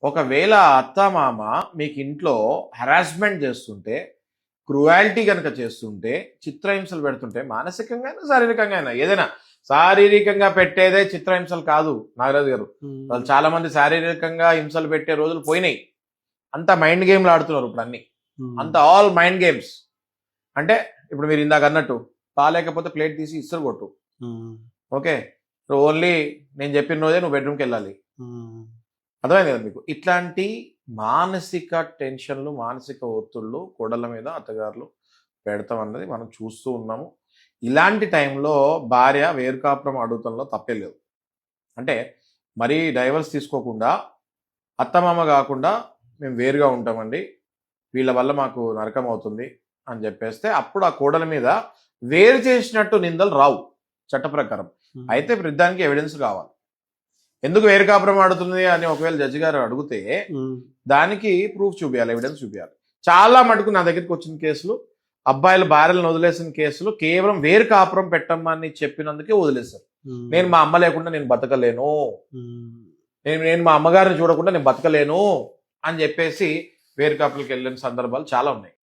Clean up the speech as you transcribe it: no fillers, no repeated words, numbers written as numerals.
ఒకవేళ అత్తమామ మీకు ఇంట్లో హెరాస్మెంట్ చేస్తుంటే, క్రువాలిటీ గనక చేస్తుంటే, చిత్రహింసలు పెడుతుంటే, మానసికంగా అయినా శారీరకంగా అయినా ఏదైనా, శారీరకంగా పెట్టేదే చిత్రహింసలు కాదు నాగరాజు గారు. వాళ్ళు చాలా మంది శారీరకంగా హింసలు పెట్టే రోజులు పోయినాయి. అంతా మైండ్ గేమ్లు ఆడుతున్నారు ఇప్పుడు అన్ని. అంత ఆల్ మైండ్ గేమ్స్. అంటే ఇప్పుడు మీరు ఇందాక అన్నట్టు బాగాలేకపోతే ప్లేట్ తీసి ఇసురు కొట్టు. ఓకే, ఓన్లీ నేను చెప్పిన రోజే నువ్వు బెడ్రూమ్కి వెళ్ళాలి. అర్థమైంది కదా మీకు? ఇట్లాంటి మానసిక టెన్షన్లు, మానసిక ఒత్తిళ్ళు కోడళ్ళ మీద అత్తగారులు పెడతాం అన్నది మనం చూస్తూ ఉన్నాము. ఇలాంటి టైంలో భార్య వేరుకాపురం అడుగుతంలో తప్పే లేదు. అంటే మరీ డైవర్స్ తీసుకోకుండా అత్తమామ కాకుండా మేము వేరుగా ఉంటామండి, వీళ్ళ వల్ల మాకు నరకం అవుతుంది అని చెప్పేస్తే అప్పుడు ఆ కోడల మీద వేరు చేసినట్టు నిందలు రావు చట్ట ప్రకారం. అయితే వృద్ధానికి ఎవిడెన్స్ కావాలి. ఎందుకు వేరు కాపురం ఆడుతుంది అని ఒకవేళ జడ్జి గారు అడిగితే దానికి ప్రూఫ్ చూపించాలి, ఎవిడెన్స్ చూపించాలి. చాలా మటుకు నా దగ్గరికి వచ్చిన కేసులు అబ్బాయిల భార్యలను వదిలేసిన కేసులు కేవలం వేరు కాపురం పెట్టమని చెప్పినందుకే వదిలేశారు. నేను మా అమ్మ లేకుండా నేను బతకలేను, నేను మా అమ్మగారిని చూడకుండా నేను బతకలేను అని చెప్పేసి వేరు కాపులకు వెళ్ళిన సందర్భాలు చాలా ఉన్నాయి.